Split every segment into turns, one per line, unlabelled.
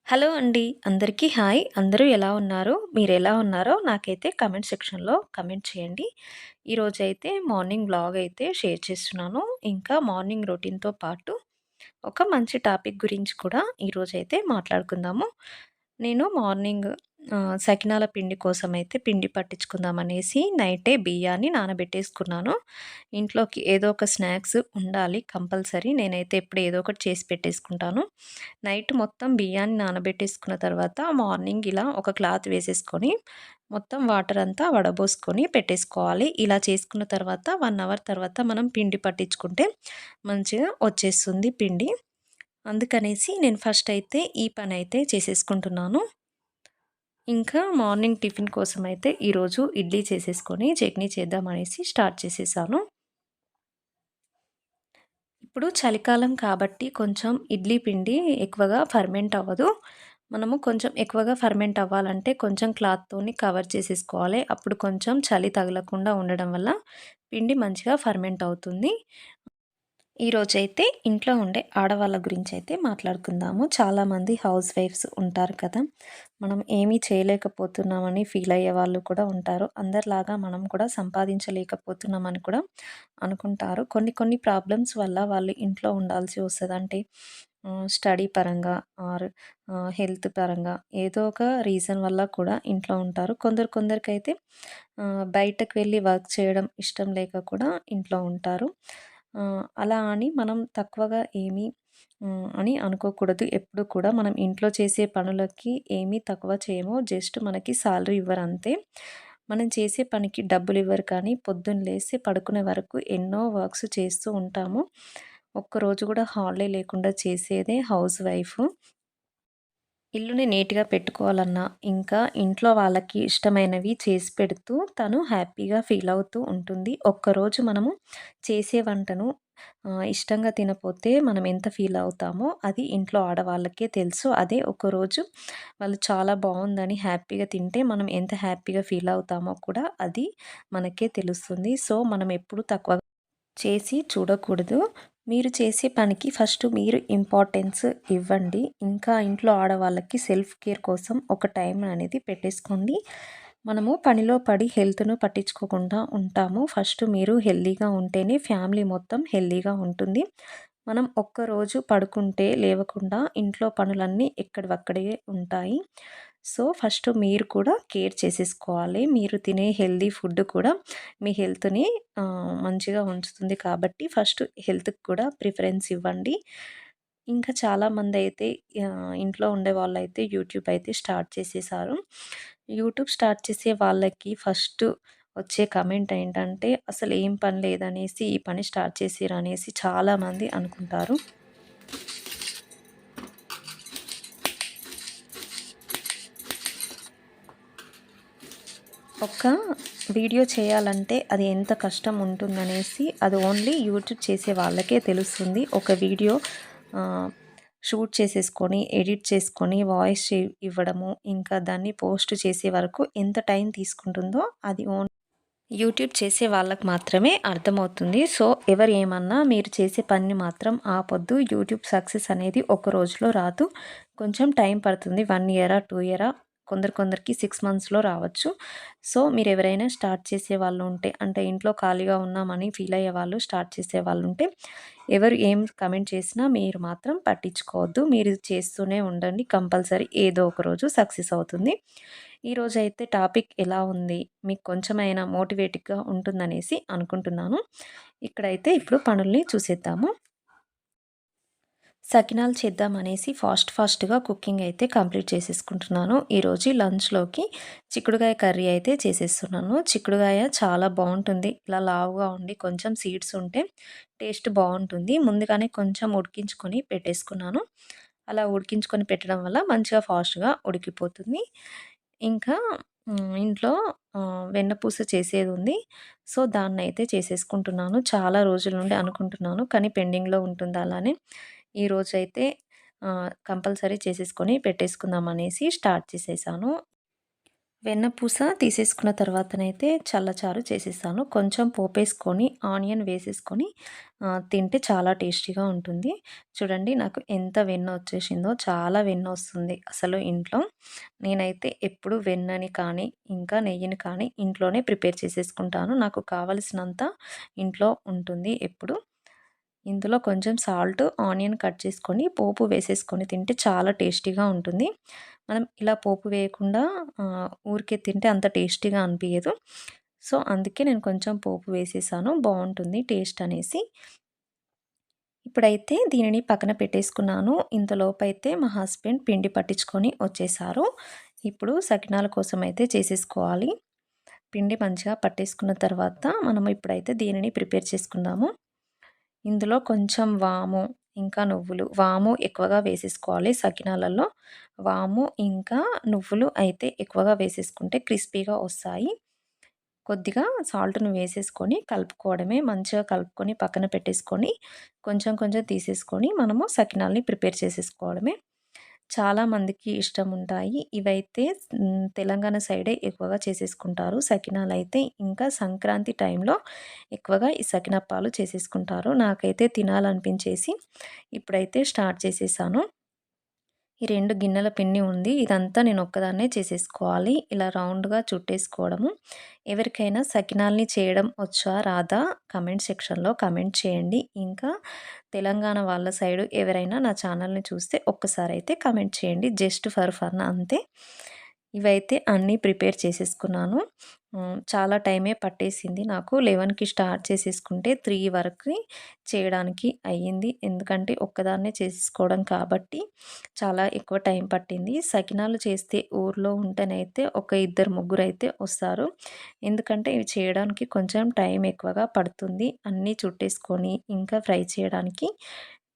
Hello అండి. అందరికీ hi. అందరూ ఎలా ఉన్నారు? మీరెలా ఉన్నారో నాకైతే కామెంట్ సెక్షన్‌లో కామెంట్ చేయండి. ఈరోజైతే మార్నింగ్ వ్లాగ్ అయితే షేర్ చేస్తున్నాను. ఇంకా మార్నింగ్ రొటీన్‌తో పాటు ఒక మంచి టాపిక్ గురించి కూడా ఈరోజైతే మాట్లాడుకుందాము. నేను మార్నింగ్ సకినాల పిండి కోసమైతే పిండి పట్టించుకుందామనేసి నైటే బియ్యాన్ని నానబెట్టేసుకున్నాను. ఇంట్లోకి ఏదో ఒక స్నాక్స్ ఉండాలి కంపల్సరీ. నేనైతే ఎప్పుడు ఏదో ఒకటి చేసి పెట్టేసుకుంటాను. నైట్ మొత్తం బియ్యాన్ని నానబెట్టేసుకున్న తర్వాత మార్నింగ్ ఇలా ఒక క్లాత్ వేసేసుకొని మొత్తం వాటర్ అంతా వడబోసుకొని పెట్టేసుకోవాలి. ఇలా చేసుకున్న తర్వాత 1 అవర్ తర్వాత మనం పిండి పట్టించుకుంటే మంచిగా వచ్చేస్తుంది పిండి. అందుకనేసి నేను ఫస్ట్ అయితే ఈ పనైతే చేసేసుకుంటున్నాను. ఇంకా మార్నింగ్ టిఫిన్ కోసమైతే ఈరోజు ఇడ్లీ చేసేసుకొని చట్నీ చేద్దామనేసి స్టార్ట్ చేసేసాను. ఇప్పుడు చలికాలం కాబట్టి కొంచెం ఇడ్లీ పిండి ఎక్కువగా ఫర్మెంట్ అవ్వదు. మనము కొంచెం ఎక్కువగా ఫర్మెంట్ అవ్వాలంటే కొంచెం క్లాత్‌తోని కవర్ చేసేసుకోవాలి. అప్పుడు కొంచెం చలి తగలకుండా ఉండడం వల్ల పిండి మంచిగా ఫర్మెంట్ అవుతుంది. ఈరోజైతే ఇంట్లో ఉండే ఆడవాళ్ళ గురించైతే మాట్లాడుకుందాము. చాలామంది హౌస్ వైఫ్స్ ఉంటారు కదా! మనం ఏమీ చేయలేకపోతున్నామని ఫీల్ అయ్యే వాళ్ళు కూడా ఉంటారు. అందరిలాగా మనం కూడా సంపాదించలేకపోతున్నామని కూడా అనుకుంటారు. కొన్ని కొన్ని ప్రాబ్లమ్స్ వల్ల వాళ్ళు ఇంట్లో ఉండాల్సి వస్తది. అంటే స్టడీ పరంగా ఆర్ హెల్త్ పరంగా ఏదో ఒక రీజన్ వల్ల కూడా ఇంట్లో ఉంటారు. కొందరికైతే బయటకు వెళ్ళి వర్క్ చేయడం ఇష్టం లేక కూడా ఇంట్లో ఉంటారు. అలా అని మనం తక్కువగా ఏమీ అని అనుకోకూడదు. ఎప్పుడు కూడా మనం ఇంట్లో చేసే పనులకి ఏమీ తక్కువ చేయము. జస్ట్ మనకి సాలరీ ఇవ్వరంతే. మనం చేసే పనికి డబ్బులివ్వరు కానీ పొద్దున్న లేసి పడుకునే వరకు ఎన్నో వర్క్స్ చేస్తూ ఉంటాము. ఒక్కరోజు కూడా హాలిడే లేకుండా చేసేదే హౌస్ వైఫ్. ఇల్లుని నీట్‌గా పెట్టుకోవాలన్నా, ఇంకా ఇంట్లో వాళ్ళకి ఇష్టమైనవి చేసి పెడుతూ తను హ్యాపీగా ఫీల్ అవుతూ ఉంటుంది. ఒక్కరోజు మనము చేసే వంటను ఇష్టంగా తినపోతే మనం ఎంత ఫీల్ అవుతామో అది ఇంట్లో ఆడవాళ్ళకే తెలుసు. అదే ఒకరోజు వాళ్ళు చాలా బావుందని హ్యాపీగా తింటే మనం ఎంత హ్యాపీగా ఫీల్ అవుతామో కూడా అది మనకే తెలుస్తుంది. సో, మనం ఎప్పుడు తక్కువ చేసి చూడకూడదు. మీరు చేసే పనికి ఫస్ట్ మీరు ఇంపార్టెన్స్ ఇవ్వండి. ఇంకా ఇంట్లో ఆడవాళ్ళకి సెల్ఫ్ కేర్ కోసం ఒక టైం అనేది పెట్టేసుకోండి. మనము పనిలో పడి హెల్త్‌ను పట్టించుకోకుండా ఉంటాము. ఫస్ట్ మీరు హెల్తీగా ఉంటేనే ఫ్యామిలీ మొత్తం హెల్తీగా ఉంటుంది. మనం ఒక్కరోజు పడుకుంటే లేవకుండా ఇంట్లో పనులన్నీ ఎక్కడివక్కడే ఉంటాయి. సో, ఫస్ట్ మీరు కూడా కేర్ చేసేసుకోవాలి. మీరు తినే హెల్తీ ఫుడ్ కూడా మీ హెల్త్‌ని మంచిగా ఉంచుతుంది కాబట్టి ఫస్ట్ హెల్త్‌కి కూడా ప్రిఫరెన్స్ ఇవ్వండి. ఇంకా చాలామందైతే ఇంట్లో ఉండేవాళ్ళైతే యూట్యూబ్ అయితే స్టార్ట్ చేసేసారు. యూట్యూబ్ స్టార్ట్ చేసే వాళ్ళకి ఫస్ట్ వచ్చే కామెంట్ ఏంటంటే, "అసలు ఏం పని లేదనేసి ఈ పని స్టార్ట్ చేసిర్రనేసి" చాలామంది అనుకుంటారు. ఒక వీడియో చేయాలంటే అది ఎంత కష్టం ఉంటుందనేసి అది ఓన్లీ యూట్యూబ్ చేసే వాళ్ళకే తెలుస్తుంది. ఒక వీడియో షూట్ చేసేసుకొని, ఎడిట్ చేసుకొని, వాయిస్ ఇవ్వడము, ఇంకా దాన్ని పోస్ట్ చేసే వరకు ఎంత టైం తీసుకుంటుందో అది యూట్యూబ్ చేసే వాళ్ళకి మాత్రమే అర్థమవుతుంది. సో, ఎవరు ఏమన్నా మీరు చేసే పనిని మాత్రం ఆపొద్దు. యూట్యూబ్ సక్సెస్ అనేది ఒక రోజులో రాదు. కొంచెం టైం పడుతుంది. 1 ఇయరా, 2 ఇయరా కొందరికి 6 మంత్స్‌లో రావచ్చు. సో, మీరెవరైనా స్టార్ట్ చేసేవాళ్ళు ఉంటే అంటే ఇంట్లో ఖాళీగా ఉన్నామని ఫీల్ అయ్యేవాళ్ళు స్టార్ట్ చేసేవాళ్ళుంటే ఎవరు ఏం కామెంట్ చేసినా మీరు మాత్రం పట్టించుకోవద్దు. మీరు చేస్తూనే ఉండండి. కంపల్సరీ ఏదో ఒక రోజు సక్సెస్ అవుతుంది. ఈరోజైతే టాపిక్ ఎలా ఉంది? మీకు కొంచెమైనా మోటివేటివ్‌గా ఉంటుందనేసి అనుకుంటున్నాను. ఇక్కడైతే ఇప్పుడు పనుల్ని చూసేద్దాము. సకినాలు చేద్దామనేసి ఫాస్ట్‌గా కుకింగ్ అయితే కంప్లీట్ చేసేసుకుంటున్నాను. ఈరోజు లంచ్‌లోకి చిక్కుడుగాయ కర్రీ అయితే చేసేస్తున్నాను. చిక్కుడుగాయ చాలా బావుంటుంది. ఇలా లావుగా ఉండి కొంచెం సీడ్స్ ఉంటే టేస్ట్ బావుంటుంది. ముందుగానే కొంచెం ఉడికించుకొని పెట్టేసుకున్నాను. అలా ఉడికించుకొని పెట్టడం వల్ల మంచిగా ఫాస్ట్‌గా ఉడికిపోతుంది. ఇంకా ఇంట్లో వెన్నపూస చేసేదుంది. సో, దాన్నయితే చేసేసుకుంటున్నాను. చాలా రోజుల నుండి అనుకుంటున్నాను. కానీ పెండింగ్‌లో ఉంటుంది అలానే. ఈరోజైతే కంపల్సరీ చేసేసుకొని పెట్టేసుకుందామనేసి స్టార్ట్ చేసేసాను. వెన్నపూస తీసేసుకున్న తర్వాతనైతే చల్లచారు చేసేసాను. కొంచెం పోపేసుకొని, ఆనియన్ వేసేసుకొని తింటే చాలా టేస్టీగా ఉంటుంది. చూడండి నాకు ఎంత వెన్న వచ్చేసిందో, చాలా వెన్నొస్తుంది అసలు ఇంట్లో. నేనైతే ఎప్పుడు వెన్నని కానీ, ఇంకా నెయ్యిని కానీ ఇంట్లోనే ప్రిపేర్ చేసేసుకుంటాను. నాకు కావలసినంత ఇంట్లో ఉంటుంది ఎప్పుడు. ఇందులో కొంచెం సాల్ట్, ఆనియన్ కట్ చేసుకొని, పోపు వేసేసుకొని తింటే చాలా టేస్టీగా ఉంటుంది. మనం ఇలా పోపు వేయకుండా ఊరికే తింటే అంత టేస్టీగా అనిపియదు. సో, అందుకే నేను కొంచెం పోపు వేసేసాను. బావుంటుంది టేస్ట్ అనేసి. ఇప్పుడైతే దీనిని పక్కన పెట్టేసుకున్నాను. ఇంతలోపైతే మా హస్బెండ్ పిండి పట్టించుకొని వచ్చేసారు. ఇప్పుడు సకినాల కోసమైతే చేసేసుకోవాలి. పిండి మంచిగా పట్టేసుకున్న తర్వాత మనము ఇప్పుడైతే దీనిని ప్రిపేర్ చేసుకుందాము. ఇందులో కొంచెం వాము, ఇంకా నువ్వులు. వాము ఎక్కువగా వేసేసుకోవాలి సకినాలలో. వాము ఇంకా నువ్వులు అయితే ఎక్కువగా వేసేసుకుంటే క్రిస్పీగా వస్తాయి. కొద్దిగా సాల్ట్‌ని వేసేసుకొని కలుపుకోవడమే. మంచిగా కలుపుకొని పక్కన పెట్టేసుకొని, కొంచెం కొంచెం తీసేసుకొని మనము సకినాల్ని ప్రిపేర్ చేసేసుకోవడమే. చాలామందికి ఇష్టముంటాయి. ఇవైతే తెలంగాణ సైడే ఎక్కువగా చేసేసుకుంటారు. సకినాలైతే ఇంకా సంక్రాంతి టైంలో ఎక్కువగా ఈ సకినప్పాలు చేసేసుకుంటారు. నాకైతే తినాలనిపించేసి ఇప్పుడైతే స్టార్ట్ చేసేసాను. ఈ 2 గిన్నెల పిండి ఉంది. ఇదంతా నేను ఒక్కదాన్నే చేసేసుకోవాలి. ఇలా రౌండ్‌గా చుట్టేసుకోవడము. ఎవరికైనా సకినాల్ని చేయడం వచ్చా? రాదా? కమెంట్ సెక్షన్‌లో కమెంట్ చేయండి. ఇంకా తెలంగాణ వాళ్ళ సైడు ఎవరైనా నా ఛానల్‌ని చూస్తే ఒక్కసారైతే కమెంట్ చేయండి. జస్ట్ ఫర్ ఫన్ అంతే. ఇవైతే అన్నీ ప్రిపేర్ చేసేసుకున్నాను. చాలా టైమే పట్టేసింది నాకు. 11కి స్టార్ట్ చేసేసుకుంటే 3 వరకి చేయడానికి అయ్యింది. ఎందుకంటే ఒక్కదాన్నే చేసేసుకోవడం కాబట్టి చాలా ఎక్కువ టైం పట్టింది. సకినాలు చేస్తే ఊర్లో ఉంటేనైతే ఒక ఇద్దరు ముగ్గురైతే వస్తారు. ఎందుకంటే ఇవి చేయడానికి కొంచెం టైం ఎక్కువగా పడుతుంది. అన్నీ చుట్టేసుకొని ఇంకా ఫ్రై చేయడానికి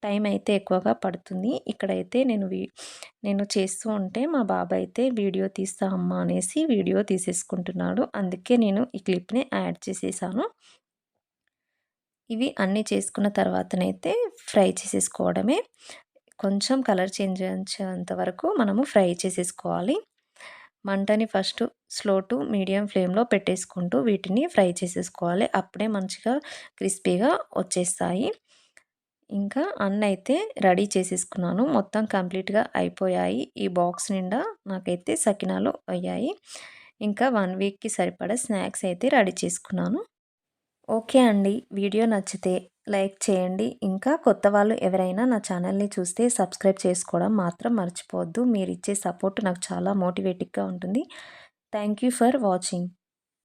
టైం అయితే ఎక్కువగా పడుతుంది. ఇక్కడైతే నేను చేస్తూ ఉంటే మా బాబాయ్ అయితే వీడియో తీస్తా అమ్మా అనేసి వీడియో తీసేసుకుంటున్నాడు. అందుకే నేను ఈ క్లిప్‌ని యాడ్ చేసేసాను. ఇవి అన్నీ చేసుకున్న తర్వాతనైతే ఫ్రై చేసేసుకోవడమే. కొంచెం కలర్ చేంజ్ వచ్చేంత వరకు మనము ఫ్రై చేసేసుకోవాలి. మంటని ఫస్ట్ స్లో టు మీడియం ఫ్లేమ్‌లో పెట్టేసుకుంటూ వీటిని ఫ్రై చేసేసుకోవాలి. అప్పుడే మంచిగా క్రిస్పీగా వచ్చేస్తాయి. ఇంకా అన్నయితే రెడీ చేసేసుకున్నాను. మొత్తం కంప్లీట్‌గా అయిపోయాయి. ఈ బాక్స్ నిండా నాకైతే సకినాలు అయ్యాయి. ఇంకా 1 వీక్‌కి సరిపడా స్నాక్స్ అయితే రెడీ చేసుకున్నాను. ఓకే అండి. వీడియో నచ్చితే లైక్ చేయండి. ఇంకా కొత్త వాళ్ళు ఎవరైనా నా ఛానల్‌ని చూస్తే సబ్స్క్రైబ్ చేసుకోవడం మాత్రం మర్చిపోవద్దు. మీరిచ్చే సపోర్ట్ నాకు చాలా మోటివేటింగ్‌గా ఉంటుంది. Thank you for watching.